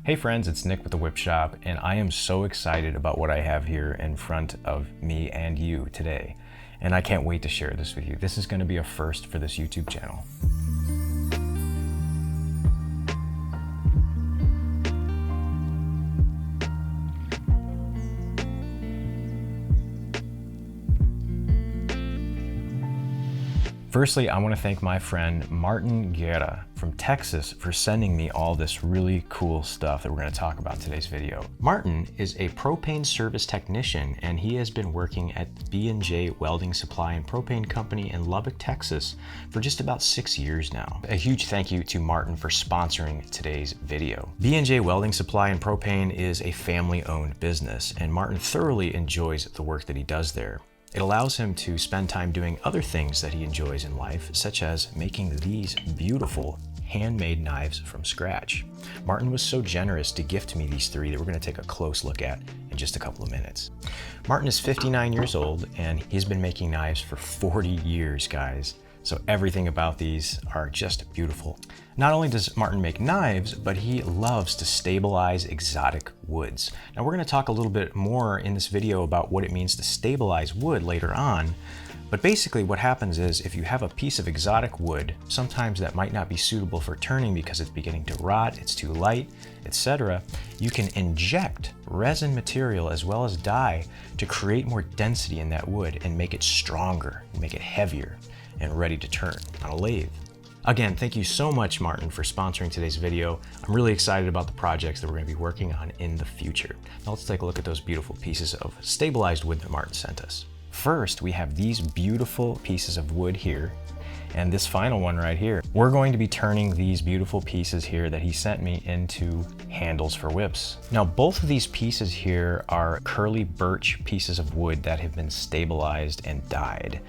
Hey friends, it's Nick with the Whip Shop, and I am so excited about what I have here in front of me and you today. And I can't wait to share this with you. This is going to be a first for this YouTube channel. Firstly, I want to thank my friend Martin Guerra from Texas for sending me all this really cool stuff that we're going to talk about in today's video. Martin is a propane service technician, and he has been working at B&J Welding Supply and Propane Company in Lubbock, Texas for just about 6 years now. A huge thank you to Martin for sponsoring today's video. B&J Welding Supply and Propane is a family-owned business, and Martin thoroughly enjoys the work that he does there. It allows him to spend time doing other things that he enjoys in life, such as making these beautiful handmade knives from scratch. Martin was so generous to gift me these three that we're going to take a close look at in just a couple of minutes. Martin is 59 years old, and he's been making knives for 40 years, guys. So everything about these are just beautiful. Not only does Martin make knives, but he loves to stabilize exotic woods. Now we're going to talk a little bit more in this video about what it means to stabilize wood later on. But basically what happens is if you have a piece of exotic wood, sometimes that might not be suitable for turning because it's beginning to rot, it's too light, etc. You can inject resin material as well as dye to create more density in that wood and make it stronger, make it heavier and ready to turn on a lathe. Again, thank you so much, Martin, for sponsoring today's video. I'm really excited about the projects that we're going to be working on in the future. Now let's take a look at those beautiful pieces of stabilized wood that Martin sent us. First, we have these beautiful pieces of wood here, and this final one right here. We're going to be turning these beautiful pieces here that he sent me into handles for whips. Now, both of these pieces here are curly birch pieces of wood that have been stabilized and dyed.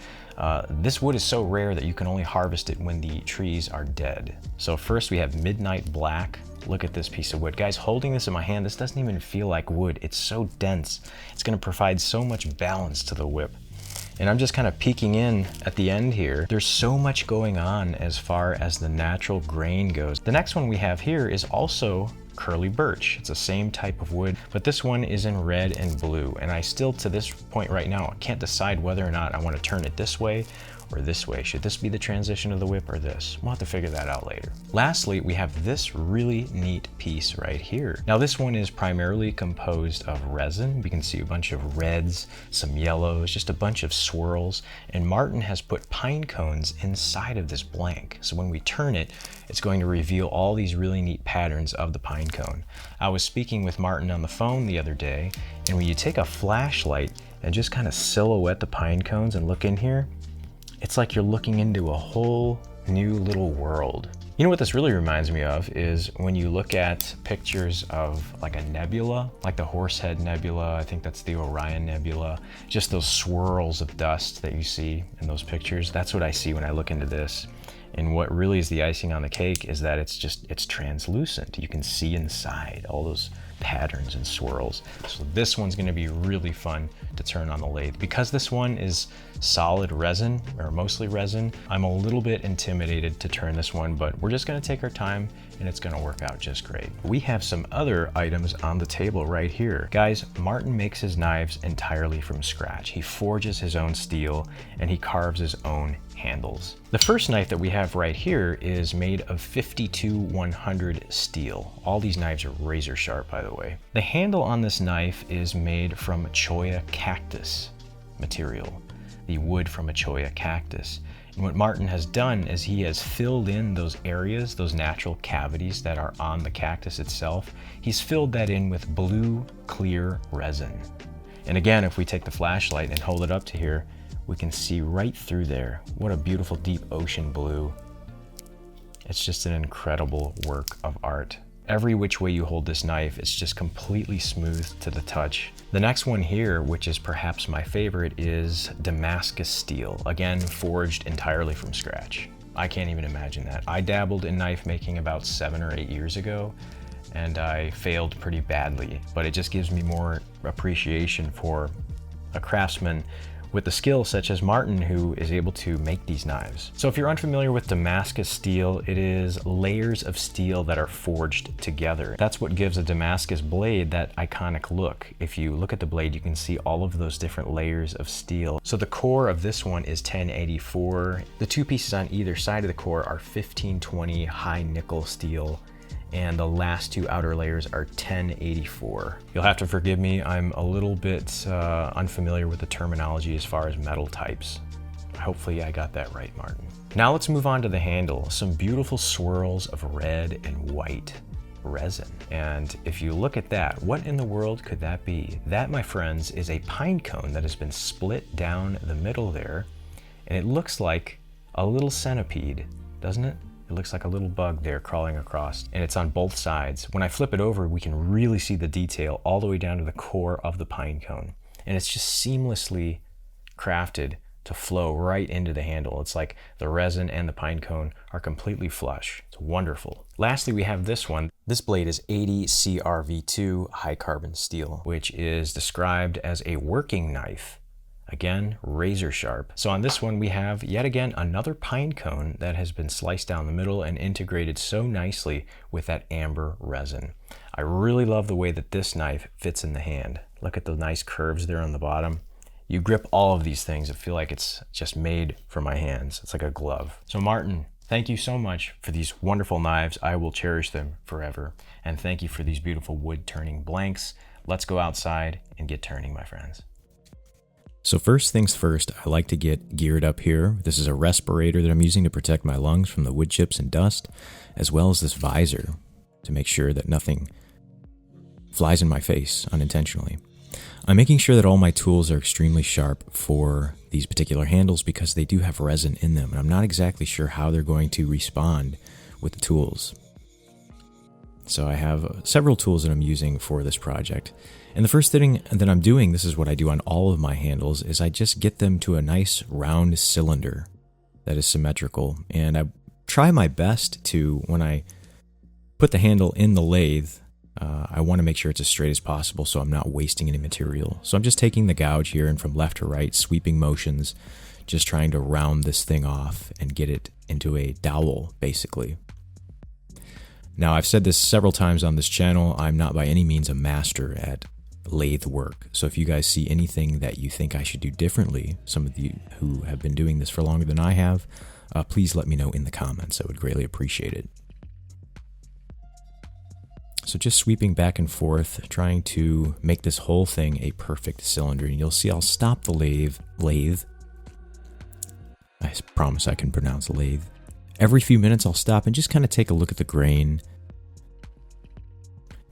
This wood is so rare that you can only harvest it when the trees are dead. So first we have Midnight Black. Look at this piece of wood. Guys, holding this in my hand, this doesn't even feel like wood. It's so dense. It's going to provide so much balance to the whip. And I'm just kind of peeking in at the end here. There's so much going on as far as the natural grain goes. The next one we have here is also curly birch. It's the same type of wood, but this one is in red and blue. And I still, to this point right now, can't decide whether or not I want to turn it this way or this way. Should this be the transition of the whip or this? We'll have to figure that out later. Lastly, we have this really neat piece right here. Now this one is primarily composed of resin. We can see a bunch of reds, some yellows, just a bunch of swirls. And Martin has put pine cones inside of this blank. So when we turn it, it's going to reveal all these really neat patterns of the pine cone. I was speaking with Martin on the phone the other day, and when you take a flashlight and just kind of silhouette the pine cones and look in here, it's like you're looking into a whole new little world. You know what this really reminds me of is when you look at pictures of like a nebula, like the Horsehead Nebula, I think that's the Orion Nebula, just those swirls of dust that you see in those pictures. That's what I see when I look into this. And what really is the icing on the cake is that it's translucent. You can see inside all those patterns and swirls. So this one's going to be really fun to turn on the lathe. Because this one is solid resin, or mostly resin, I'm a little bit intimidated to turn this one, but we're just going to take our time and it's going to work out just great. We have some other items on the table right here. Guys, Martin makes his knives entirely from scratch. He forges his own steel and he carves his own handles. The first knife that we have right here is made of 52-100 steel. All these knives are razor sharp, by the way. The handle on this knife is made from cholla cactus material, the wood from a cholla cactus. And what Martin has done is he has filled in those areas, those natural cavities that are on the cactus itself. He's filled that in with blue clear resin. And again, if we take the flashlight and hold it up to here, we can see right through there. What a beautiful deep ocean blue. It's just an incredible work of art. Every which way you hold this knife, it's just completely smooth to the touch. The next one here, which is perhaps my favorite, is Damascus steel. Again, forged entirely from scratch. I can't even imagine that. I dabbled in knife making about 7 or 8 years ago, and I failed pretty badly, but it just gives me more appreciation for a craftsman with the skill such as Martin, who is able to make these knives. So if you're unfamiliar with Damascus steel, it is layers of steel that are forged together. That's what gives a Damascus blade that iconic look. If you look at the blade, you can see all of those different layers of steel. So the core of this one is 1084. The two pieces on either side of the core are 1520 high nickel steel, and the last two outer layers are 1084. You'll have to forgive me, I'm a little bit unfamiliar with the terminology as far as metal types. Hopefully I got that right, Martin. Now let's move on to the handle. Some beautiful swirls of red and white resin. And if you look at that, what in the world could that be? That, my friends, is a pine cone that has been split down the middle there, and it looks like a little centipede, doesn't it? It looks like a little bug there crawling across, and it's on both sides. When I flip it over, we can really see the detail all the way down to the core of the pine cone. And it's just seamlessly crafted to flow right into the handle. It's like the resin and the pine cone are completely flush. It's wonderful. Lastly, we have this one. This blade is 80 CRV2 high carbon steel, which is described as a working knife. Again, razor sharp. So on this one, we have yet again another pine cone that has been sliced down the middle and integrated so nicely with that amber resin. I really love the way that this knife fits in the hand. Look at the nice curves there on the bottom. You grip all of these things, I feel like it's just made for my hands. It's like a glove. So Martin, thank you so much for these wonderful knives. I will cherish them forever. And thank you for these beautiful wood turning blanks. Let's go outside and get turning, my friends. So first things first, I like to get geared up here. This is a respirator that I'm using to protect my lungs from the wood chips and dust, as well as this visor to make sure that nothing flies in my face unintentionally. I'm making sure that all my tools are extremely sharp for these particular handles because they do have resin in them, and I'm not exactly sure how they're going to respond with the tools. So I have several tools that I'm using for this project. And the first thing that I'm doing, this is what I do on all of my handles, is I just get them to a nice round cylinder that is symmetrical. And I try my best to, when I put the handle in the lathe, I want to make sure it's as straight as possible so I'm not wasting any material. So I'm just taking the gouge here and from left to right, sweeping motions, just trying to round this thing off and get it into a dowel, basically. Now, I've said this several times on this channel, I'm not by any means a master at lathe work. So if you guys see anything that you think I should do differently, some of you who have been doing this for longer than I have, please let me know in the comments. I would greatly appreciate it. So just sweeping back and forth, trying to make this whole thing a perfect cylinder. And you'll see I'll stop the lathe. I promise I can pronounce lathe. Every few minutes I'll stop and just kind of take a look at the grain.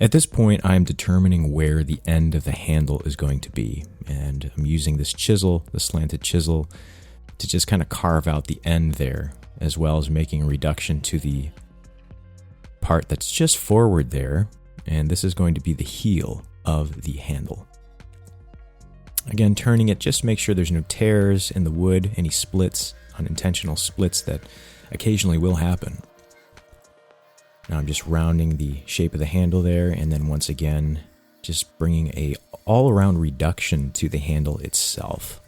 At this point, I'm determining where the end of the handle is going to be. And I'm using this chisel, the slanted chisel, to just kind of carve out the end there, as well as making a reduction to the part that's just forward there. And this is going to be the heel of the handle. Again, turning it, just make sure there's no tears in the wood, any splits, unintentional splits that occasionally will happen. Now I'm just rounding the shape of the handle there, and then once again, just bringing a all-around reduction to the handle itself.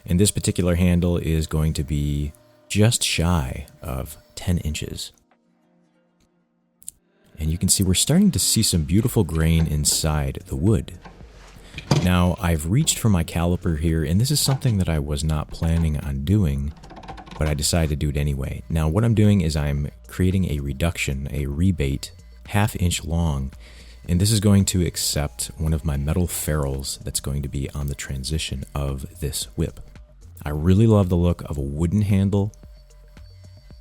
And this particular handle is going to be just shy of 10 inches. And you can see we're starting to see some beautiful grain inside the wood. Now, I've reached for my caliper here, and this is something that I was not planning on doing, but I decided to do it anyway. Now, what I'm doing is I'm creating a reduction, a rebate, 1/2 inch long, and this is going to accept one of my metal ferrules that's going to be on the transition of this whip. I really love the look of a wooden handle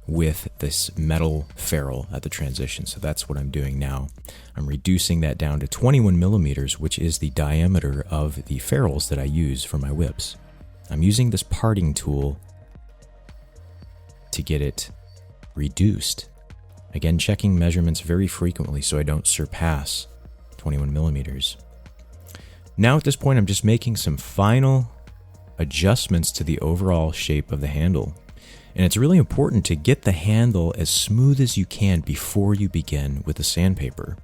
with this metal ferrule at the transition, so that's what I'm doing now. I'm reducing that down to 21 millimeters, which is the diameter of the ferrules that I use for my whips. I'm using this parting tool to get it reduced. Again, checking measurements very frequently so I don't surpass 21 millimeters. Now at this point, I'm just making some final adjustments to the overall shape of the handle. And it's really important to get the handle as smooth as you can before you begin with the sandpaper.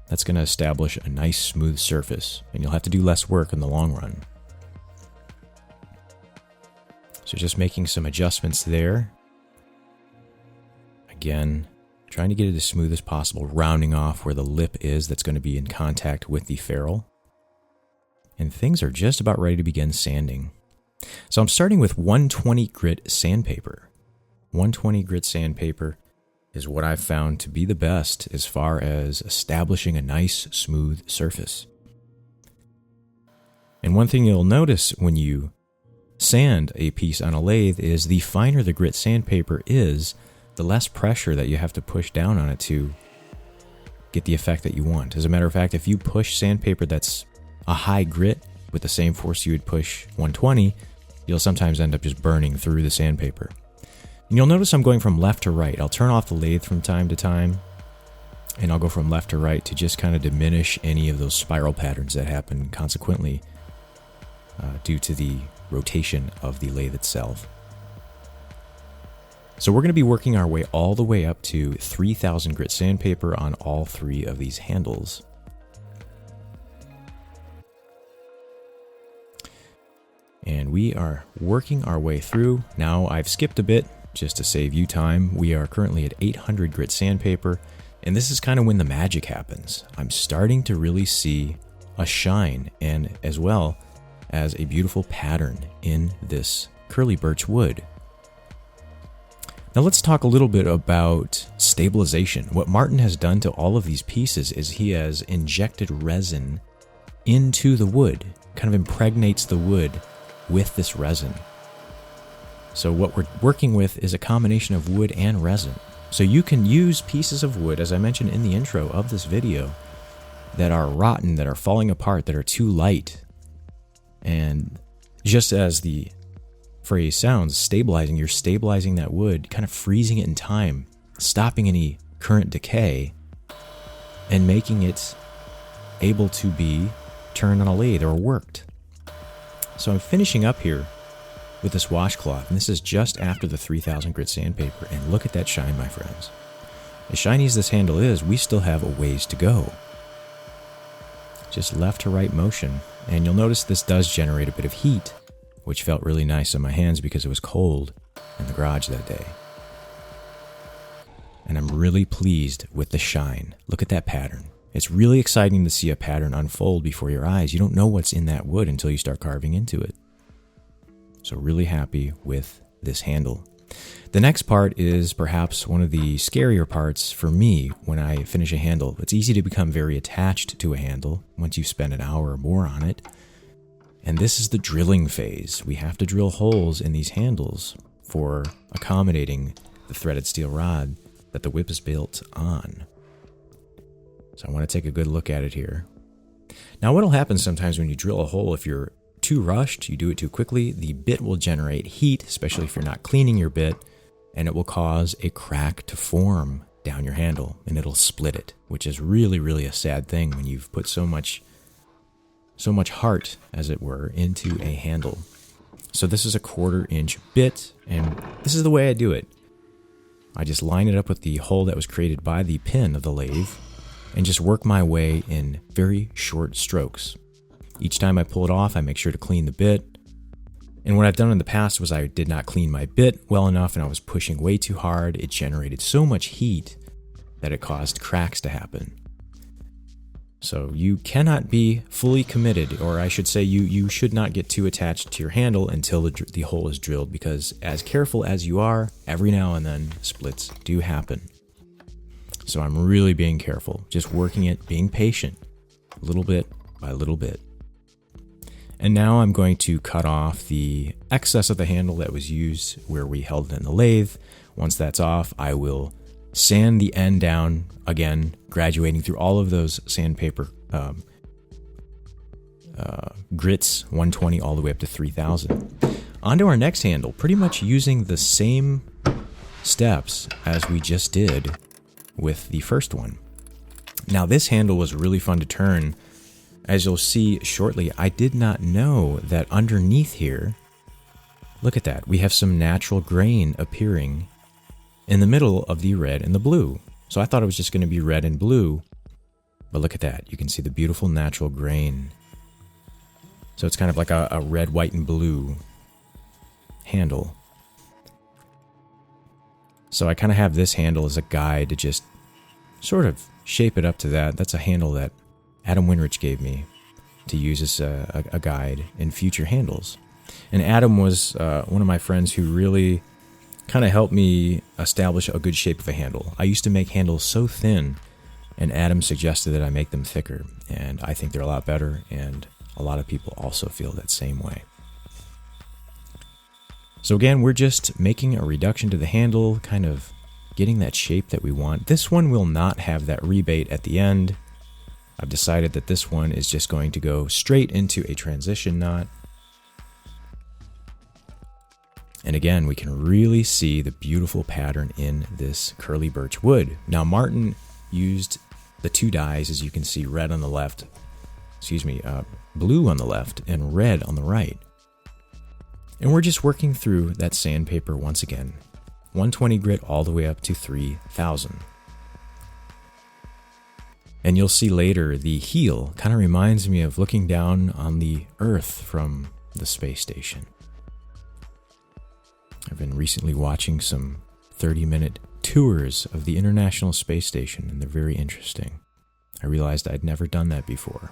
That's going to establish a nice smooth surface, and you'll have to do less work in the long run. So just making some adjustments there. Again, trying to get it as smooth as possible, rounding off where the lip is that's going to be in contact with the ferrule. And things are just about ready to begin sanding. So I'm starting with 120 grit sandpaper. 120 grit sandpaper is what I've found to be the best as far as establishing a nice, smooth surface. And one thing you'll notice when you sand a piece on a lathe is the finer the grit sandpaper is, the less pressure that you have to push down on it to get the effect that you want. As a matter of fact, if you push sandpaper that's a high grit with the same force you would push 120, you'll sometimes end up just burning through the sandpaper. And you'll notice I'm going from left to right. I'll turn off the lathe from time to time, and I'll go from left to right to just kind of diminish any of those spiral patterns that happen consequently due to the rotation of the lathe itself. So we're going to be working our way all the way up to 3000 grit sandpaper on all three of these handles. And we are working our way through. Now I've skipped a bit just to save you time. We are currently at 800 grit sandpaper, and this is kind of when the magic happens. I'm starting to really see a shine and as well as a beautiful pattern in this curly birch wood. Now let's talk a little bit about stabilization. What Martin has done to all of these pieces is he has injected resin into the wood, kind of impregnates the wood with this resin. So what we're working with is a combination of wood and resin. So you can use pieces of wood, as I mentioned in the intro of this video, that are rotten, that are falling apart, that are too light. And just as the phrase sounds, stabilizing, you're stabilizing that wood, kind of freezing it in time, stopping any current decay, and making it able to be turned on a lathe or worked. So I'm finishing up here with this washcloth, and this is just after the 3000 grit sandpaper, and look at that shine, my friends. As shiny as this handle is, we still have a ways to go. Just left to right motion, and you'll notice this does generate a bit of heat, which felt really nice on my hands because it was cold in the garage that day. And I'm really pleased with the shine. Look at that pattern. It's really exciting to see a pattern unfold before your eyes. You don't know what's in that wood until you start carving into it. So really happy with this handle. The next part is perhaps one of the scarier parts for me when I finish a handle. It's easy to become very attached to a handle once you spend an hour or more on it. And this is the drilling phase. We have to drill holes in these handles for accommodating the threaded steel rod that the whip is built on. So I want to take a good look at it here. Now what'll happen sometimes when you drill a hole, if you're too rushed, you do it too quickly, the bit will generate heat, especially if you're not cleaning your bit, and it will cause a crack to form down your handle, and it'll split it, which is really, really a sad thing when you've put so much heart, as it were, into a handle. So this is a 1/4 inch bit, and this is the way I do it. I just line it up with the hole that was created by the pin of the lathe, and just work my way in very short strokes. Each time I pull it off, I make sure to clean the bit. And what I've done in the past was I did not clean my bit well enough, and I was pushing way too hard. It generated so much heat that it caused cracks to happen. So you cannot be fully committed, or I should say you should not get too attached to your handle until the hole is drilled, because as careful as you are, every now and then splits do happen. So I'm really being careful, just working it, being patient, little bit by little bit. And now I'm going to cut off the excess of the handle that was used where we held it in the lathe. Once that's off, I will sand the end down again, graduating through all of those sandpaper grits, 120 all the way up to 3000. On to our next handle, pretty much using the same steps as we just did with the first one. Now this handle was really fun to turn. As you'll see shortly, I did not know that underneath here, look at that, we have some natural grain appearing in the middle of the red and the blue. So I thought it was just going to be red and blue, but look at that. You can see the beautiful natural grain. So it's kind of like a red, white, and blue handle. So I kind of have this handle as a guide to just sort of shape it up to that. That's a handle that Adam Winrich gave me to use as a guide in future handles. And Adam was one of my friends who really kind of helped me establish a good shape of a handle. I used to make handles so thin, and Adam suggested that I make them thicker, and I think they're a lot better, and a lot of people also feel that same way. So again, we're just making a reduction to the handle, kind of getting that shape that we want. This one will not have that rebate at the end. I've decided that this one is just going to go straight into a transition knot. And again, we can really see the beautiful pattern in this curly birch wood. Now, Martin used the two dyes, as you can see, red on the left, blue on the left and red on the right. And we're just working through that sandpaper once again. 120 grit all the way up to 3000. And you'll see later the heel kind of reminds me of looking down on the Earth from the space station. I've been recently watching some 30-minute tours of the International Space Station, and they're very interesting. I realized I'd never done that before.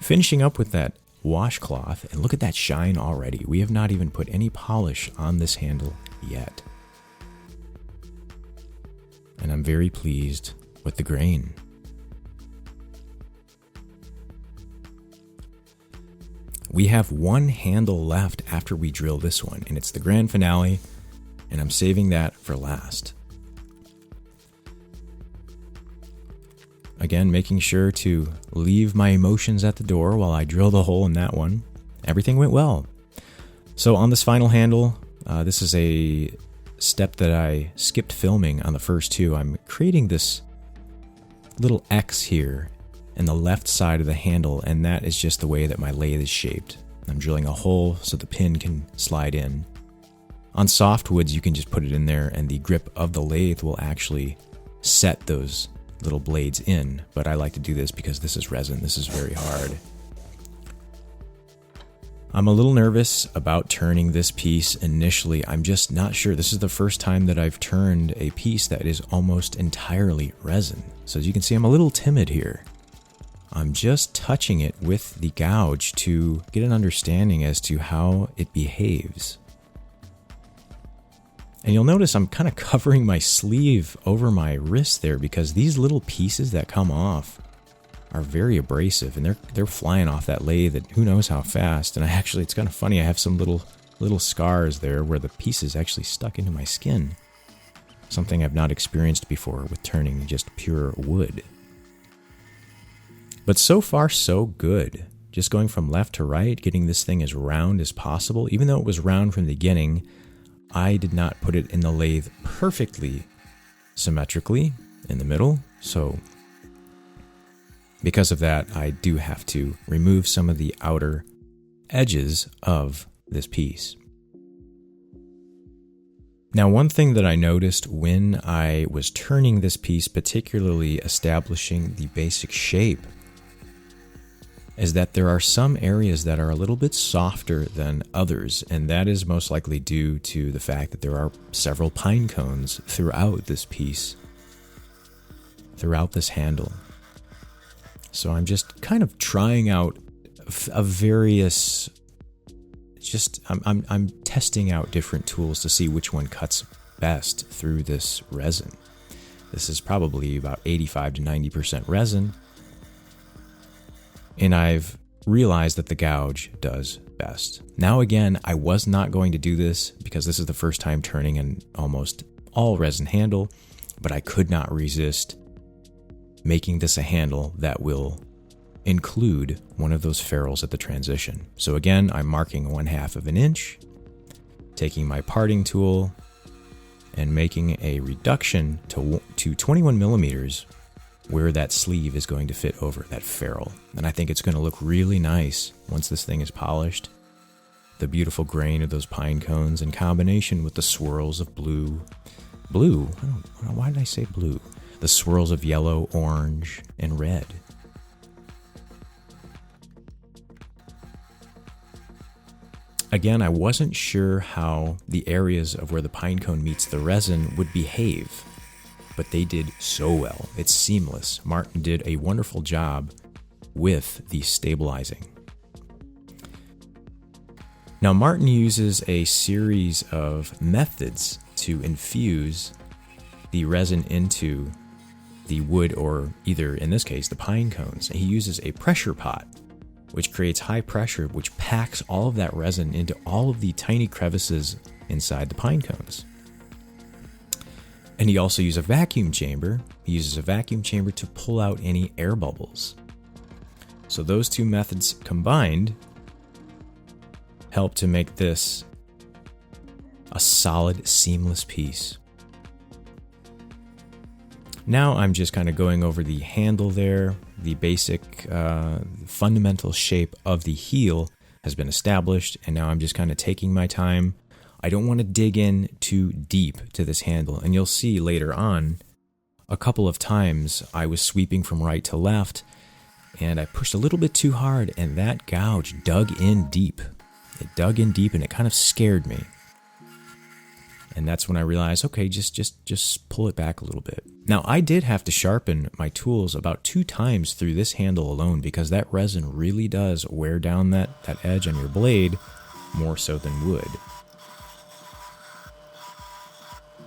Finishing up with that washcloth, and look at that shine already. We have not even put any polish on this handle yet. And I'm very pleased with the grain. We have one handle left after we drill this one, and it's the grand finale, and I'm saving that for last. Again, making sure to leave my emotions at the door while I drill the hole in that one. Everything went well. So on this final handle, this is a step that I skipped filming on the first two. I'm creating this little X here in the left side of the handle, and that is just the way that my lathe is shaped. I'm drilling a hole so the pin can slide in. On softwoods, you can just put it in there, and the grip of the lathe will actually set those little blades in, but I like to do this because this is resin. This is very hard. I'm a little nervous about turning this piece initially. I'm just not sure. This is the first time that I've turned a piece that is almost entirely resin. So as you can see, I'm a little timid here. I'm just touching it with the gouge to get an understanding as to how it behaves. And you'll notice I'm kind of covering my sleeve over my wrist there because these little pieces that come off are very abrasive, and they're flying off that lathe at who knows how fast. And it's kind of funny, I have some little scars there where the pieces actually stuck into my skin. Something I've not experienced before with turning just pure wood. But so far, so good. Just going from left to right, getting this thing as round as possible. Even though it was round from the beginning, I did not put it in the lathe perfectly symmetrically in the middle. So because of that, I do have to remove some of the outer edges of this piece. Now, one thing that I noticed when I was turning this piece, particularly establishing the basic shape, is that there are some areas that are a little bit softer than others, and that is most likely due to the fact that there are several pine cones throughout this piece, throughout this handle. So I'm just kind of trying out I'm testing out different tools to see which one cuts best through this resin. This is probably about 85 to 90% resin. And I've realized that the gouge does best. Now again, I was not going to do this because this is the first time turning an almost all resin handle, but I could not resist making this a handle that will include one of those ferrules at the transition. So again, I'm marking 1/2 of an inch, taking my parting tool and making a reduction to 21 millimeters where that sleeve is going to fit over that ferrule. And I think it's going to look really nice once this thing is polished. The beautiful grain of those pine cones in combination with the swirls of blue. Why did I say blue? The swirls of yellow, orange, and red. Again, I wasn't sure how the areas of where the pine cone meets the resin would behave, but they did so well. It's seamless. Martin did a wonderful job with the stabilizing. Now, Martin uses a series of methods to infuse the resin into the wood, or either, in this case, the pine cones. He uses a pressure pot, which creates high pressure, which packs all of that resin into all of the tiny crevices inside the pine cones. And he also uses a vacuum chamber. He uses a vacuum chamber to pull out any air bubbles. So those two methods combined help to make this a solid, seamless piece. Now I'm just kind of going over the handle there. The basic fundamental shape of the heel has been established, and now I'm just kind of taking my time. I don't want to dig in too deep to this handle, and you'll see later on a couple of times I was sweeping from right to left, and I pushed a little bit too hard, and that gouge dug in deep. It dug in deep, and it kind of scared me. And that's when I realized, okay, just pull it back a little bit. Now, I did have to sharpen my tools about 2 times through this handle alone, because that resin really does wear down that edge on your blade more so than wood.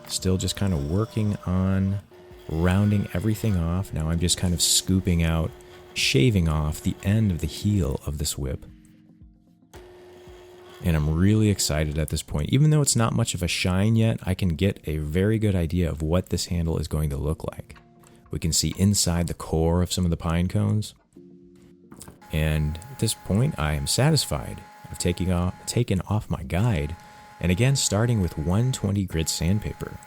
Still just kind of working on rounding everything off. Now I'm just kind of scooping out, shaving off the end of the heel of this whip. And I'm really excited at this point. Even though it's not much of a shine yet, I can get a very good idea of what this handle is going to look like. We can see inside the core of some of the pine cones. And at this point, I am satisfied. I've taken off my guide, and again, starting with 120 grit sandpaper.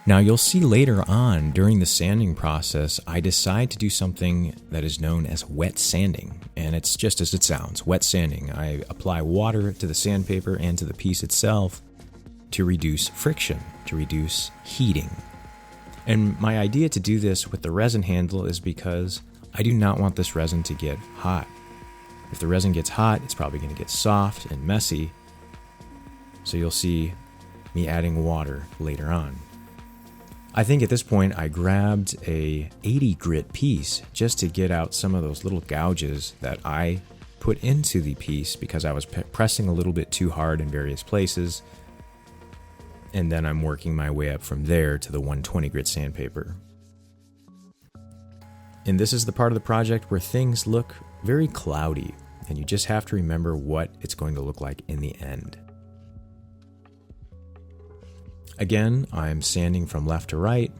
Now you'll see later on during the sanding process, I decide to do something that is known as wet sanding, and it's just as it sounds, wet sanding. I apply water to the sandpaper and to the piece itself to reduce friction, to reduce heating. And my idea to do this with the resin handle is because I do not want this resin to get hot. If the resin gets hot, it's probably going to get soft and messy, so you'll see me adding water later on. I think at this point I grabbed a 80 grit piece just to get out some of those little gouges that I put into the piece because I was pressing a little bit too hard in various places. And then I'm working my way up from there to the 120 grit sandpaper. And this is the part of the project where things look very cloudy, and you just have to remember what it's going to look like in the end. Again, I'm sanding from left to right.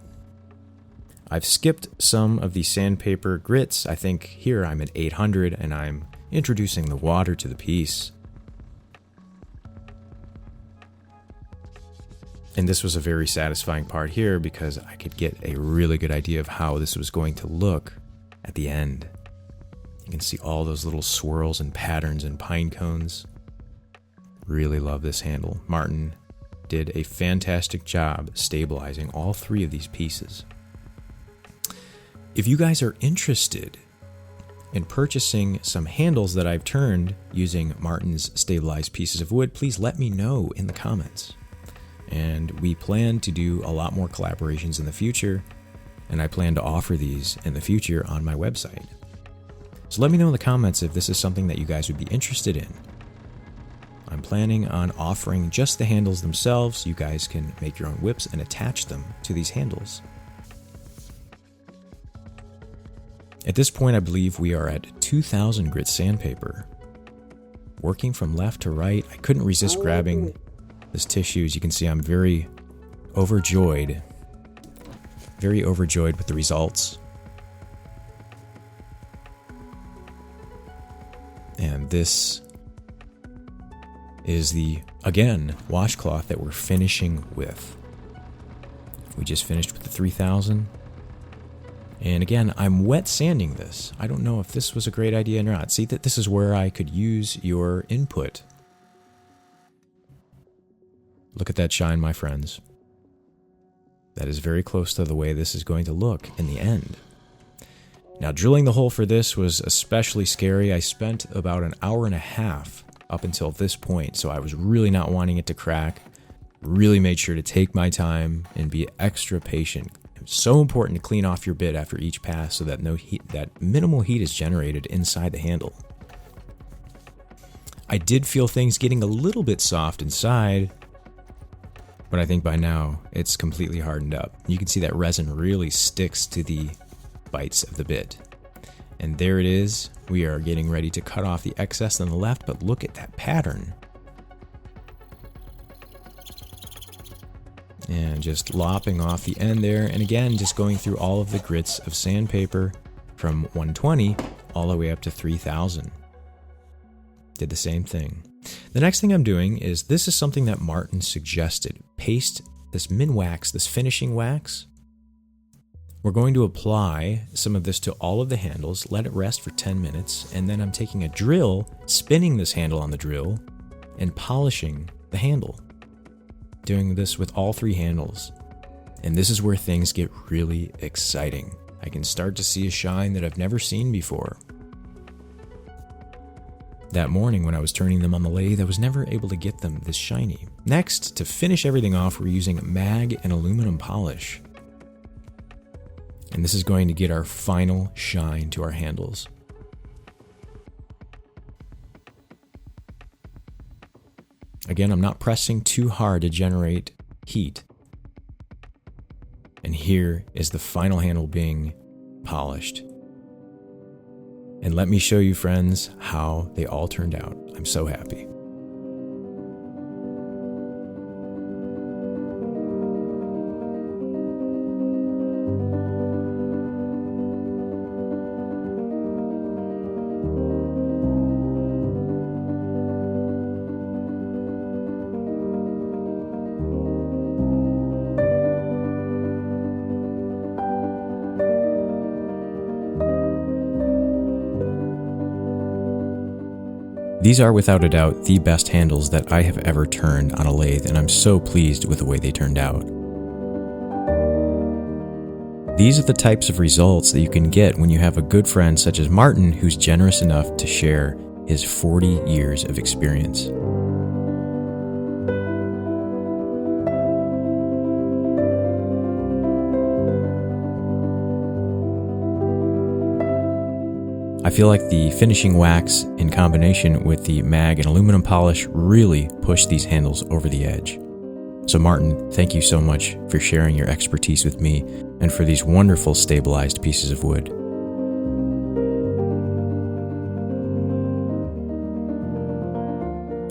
I've skipped some of the sandpaper grits. I think here I'm at 800 and I'm introducing the water to the piece. And this was a very satisfying part here because I could get a really good idea of how this was going to look at the end. You can see all those little swirls and patterns and pine cones. Really love this handle. Martin did a fantastic job stabilizing all 3 of these pieces. If you guys are interested in purchasing some handles that I've turned using Martin's stabilized pieces of wood, please let me know in the comments. And we plan to do a lot more collaborations in the future, and I plan to offer these in the future on my website. So let me know in the comments if this is something that you guys would be interested in. I'm planning on offering just the handles themselves. You guys can make your own whips and attach them to these handles. At this point, I believe we are at 2000 grit sandpaper. Working from left to right, I couldn't resist grabbing this tissue. As you can see, I'm very overjoyed with the results. And this is the, again, washcloth that we're finishing with. We just finished with the 3000. And again, I'm wet sanding this. I don't know if this was a great idea or not. See, that this is where I could use your input. Look at that shine, my friends. That is very close to the way this is going to look in the end. Now, drilling the hole for this was especially scary. I spent about an hour and a half up until this point, so I was really not wanting it to crack. Really made sure to take my time and be extra patient. It's so important to clean off your bit after each pass so that minimal heat is generated inside the handle. I did feel things getting a little bit soft inside, but I think by now it's completely hardened up. You can see that resin really sticks to the bites of the bit. And there it is. We are getting ready to cut off the excess on the left, but look at that pattern. And just lopping off the end there, and again, just going through all of the grits of sandpaper from 120 all the way up to 3000. Did the same thing. The next thing I'm doing is, this is something that Martin suggested. Paste this min wax, this finishing wax. We're going to apply some of this to all of the handles, let it rest for 10 minutes, and then I'm taking a drill, spinning this handle on the drill, and polishing the handle. Doing this with all 3 handles. And this is where things get really exciting. I can start to see a shine that I've never seen before. That morning when I was turning them on the lathe, I was never able to get them this shiny. Next, to finish everything off, we're using mag and aluminum polish. And this is going to get our final shine to our handles. Again, I'm not pressing too hard to generate heat. And here is the final handle being polished. And let me show you, friends, how they all turned out. I'm so happy. These are without a doubt the best handles that I have ever turned on a lathe, and I'm so pleased with the way they turned out. These are the types of results that you can get when you have a good friend such as Martin, who's generous enough to share his 40 years of experience. I feel like the finishing wax in combination with the mag and aluminum polish really pushed these handles over the edge. So Martin, thank you so much for sharing your expertise with me and for these wonderful stabilized pieces of wood.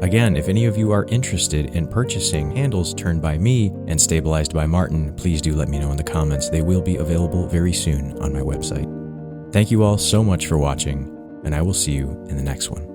Again, if any of you are interested in purchasing handles turned by me and stabilized by Martin, please do let me know in the comments. They will be available very soon on my website. Thank you all so much for watching, and I will see you in the next one.